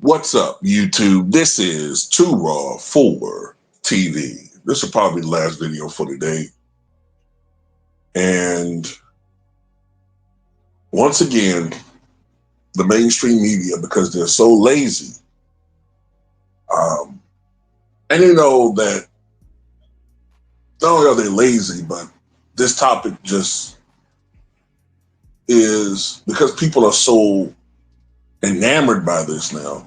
What's up, YouTube? This is Too Raw for TV. This will probably be the last video for today. And once again, the mainstream media, because they're so lazy, and you know that not only are they lazy, but this topic just is because people are so enamored by this now.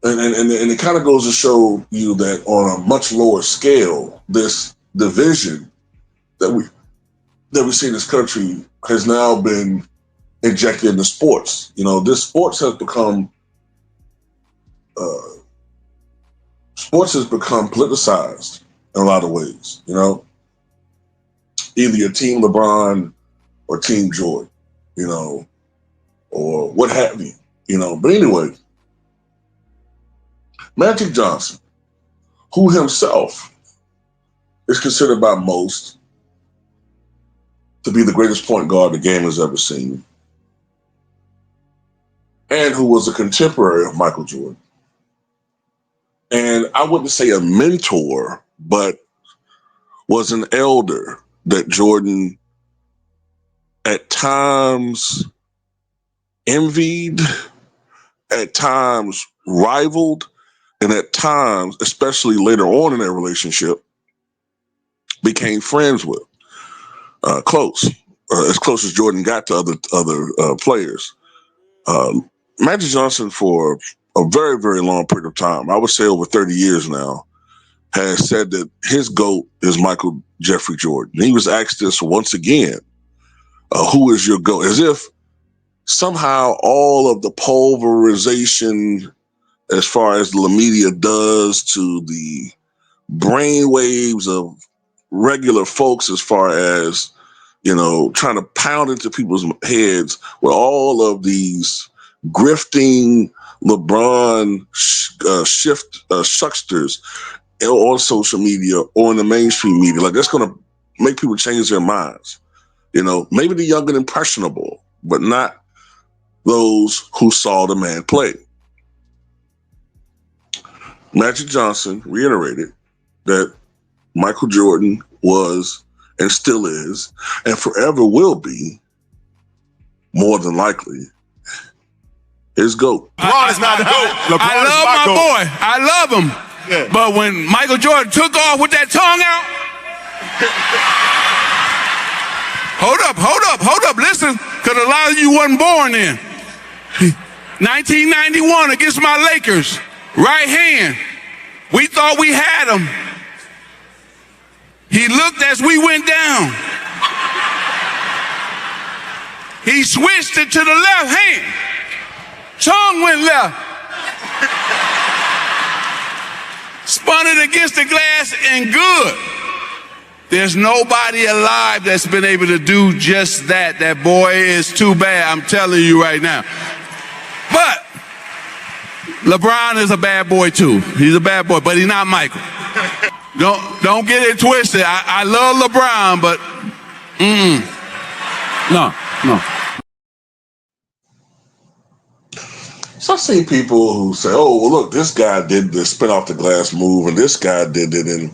And it kind of goes to show you that on a much lower scale, this division that we see in this country has now been injected into sports. You know, this sports has become politicized in a lot of ways. You know, either you're Team LeBron or Team Jordan, you know, or what have you, you know. But anyway, Magic Johnson, who himself is considered by most to be the greatest point guard the game has ever seen, and who was a contemporary of Michael Jordan. And I wouldn't say a mentor, but was an elder that Jordan at times envied, at times rivaled, and at times, especially later on in their relationship, became friends with, close, as close as Jordan got to other players. Magic Johnson, for a very, very long period of time, I would say over 30 years now, has said that his GOAT is Michael Jeffrey Jordan. And he was asked this once again, who is your GOAT? As if somehow all of the pulverization as far as the media does to the brainwaves of regular folks, as far as, you know, trying to pound into people's heads with all of these grifting LeBron shucksters on social media or in the mainstream media. Like, that's going to make people change their minds. You know, maybe the young and impressionable, but not those who saw the man play. Magic Johnson reiterated that Michael Jordan was and still is and forever will be, more than likely, his GOAT. LeBron is not the GOAT. I love my boy. I love him. Yeah. But when Michael Jordan took off with that tongue out, hold up, listen, because a lot of you wasn't born then. 1991 against my Lakers. Right hand. We thought we had him. He looked as we went down. He switched it to the left hand. Tongue went left. Spun it against the glass and good. There's nobody alive that's been able to do just that. That boy is too bad, I'm telling you right now. But LeBron is a bad boy too. He's a bad boy, but he's not Michael. Don't get it twisted. I love LeBron, but no. So I've seen people who say, oh, well, look, this guy did the spin off the glass move and this guy did it, and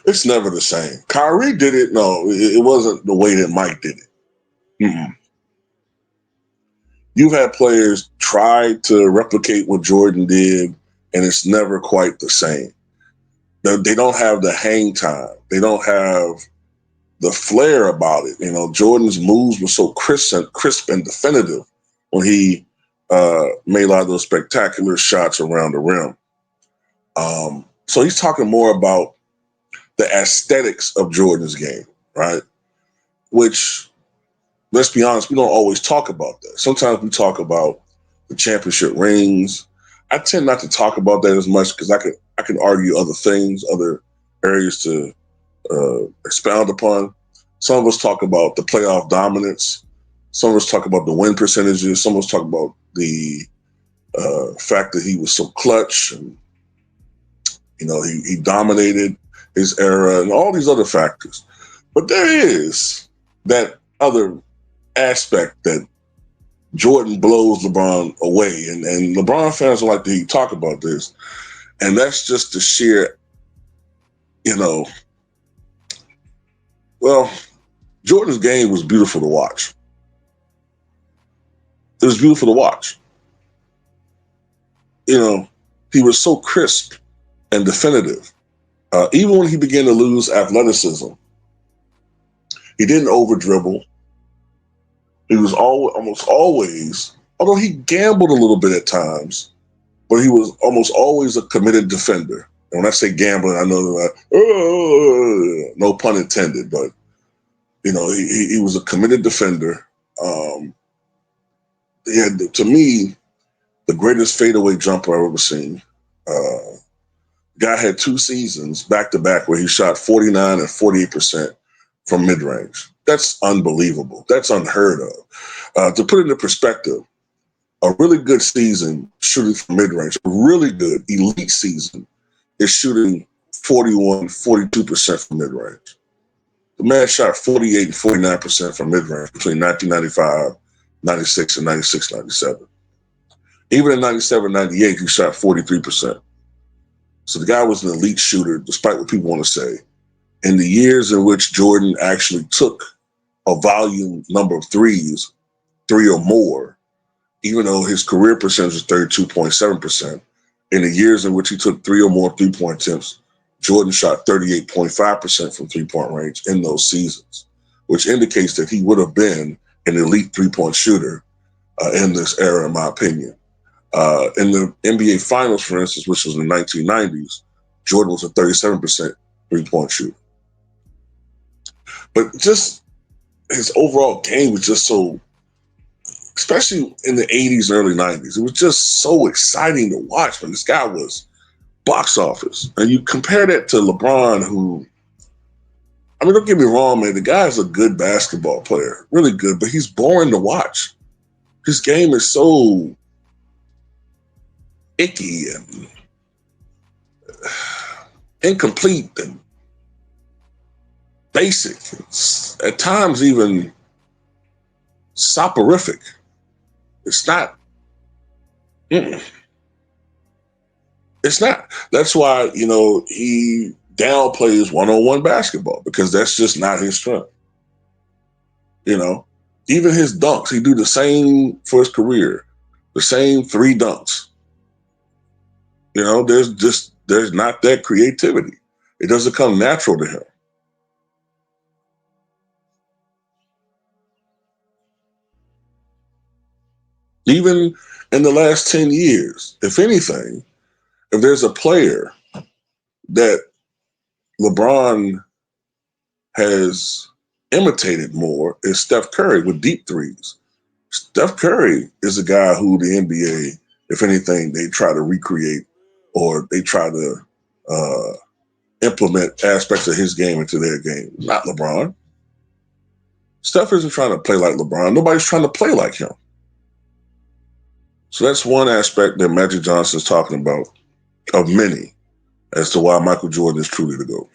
it's never the same. Kyrie did it. No, it wasn't the way that Mike did it. You've had players try to replicate what Jordan did, and it's never quite the same. They don't have the hang time. They don't have the flair about it. You know, Jordan's moves were so crisp and definitive when he made a lot of those spectacular shots around the rim. So he's talking more about the aesthetics of Jordan's game, right? Which, let's be honest, we don't always talk about that. Sometimes we talk about the championship rings, I tend not to talk about that as much because I can argue other things, other areas to expound upon. Some of us talk about the playoff dominance. Some of us talk about the win percentages. Some of us talk about the fact that he was so clutch and he dominated his era and all these other factors. But there is that other aspect that Jordan blows LeBron away, and LeBron fans don't like to talk about this, and that's just the sheer, you know, well, Jordan's game was beautiful to watch. It was beautiful to watch. He was so crisp and definitive. Even when he began to lose athleticism, he didn't over dribble. He was almost always, although he gambled a little bit at times, but he was almost always a committed defender. And when I say gambling, I know no pun intended, but he was a committed defender. He had, to me, the greatest fadeaway jumper I've ever seen. Guy had 2 seasons back to back where he shot 49 and 48% from mid range. That's unbelievable. That's unheard of. To put it into perspective, a really good season shooting from mid range, a really good elite season is shooting 41, 42% from mid range. The man shot 48 and 49% from mid range between 1995, 96, and 96, 97. Even in 97, 98, he shot 43%. So the guy was an elite shooter, despite what people want to say. In the years in which Jordan actually took a volume number of threes, 3 or more, even though his career percentage was 32.7%, in the years in which he took 3 or more three-point attempts, Jordan shot 38.5% from three-point range in those seasons, which indicates that he would have been an elite three-point shooter in this era, in my opinion. In the NBA Finals, for instance, which was in the 1990s, Jordan was a 37% three-point shooter. But just his overall game was just so, especially in the 80s and early 90s, it was just so exciting to watch. Man, this guy was box office. And you compare that to LeBron, who, I mean, don't get me wrong, man, the guy's a good basketball player, really good, but he's boring to watch. His game is so icky and incomplete and basic. It's at times even soporific. It's not. It's not. That's why, he downplays one-on-one basketball because that's just not his strength. Even his dunks, he do the same for his career, the same 3 dunks. There's not that creativity. It doesn't come natural to him. Even in the last 10 years, if anything, if there's a player that LeBron has imitated more, is Steph Curry with deep threes. Steph Curry is a guy who the NBA, if anything, they try to recreate or they try to implement aspects of his game into their game. Not LeBron. Steph isn't trying to play like LeBron. Nobody's trying to play like him. So that's one aspect that Magic Johnson is talking about of many as to why Michael Jordan is truly the GOAT.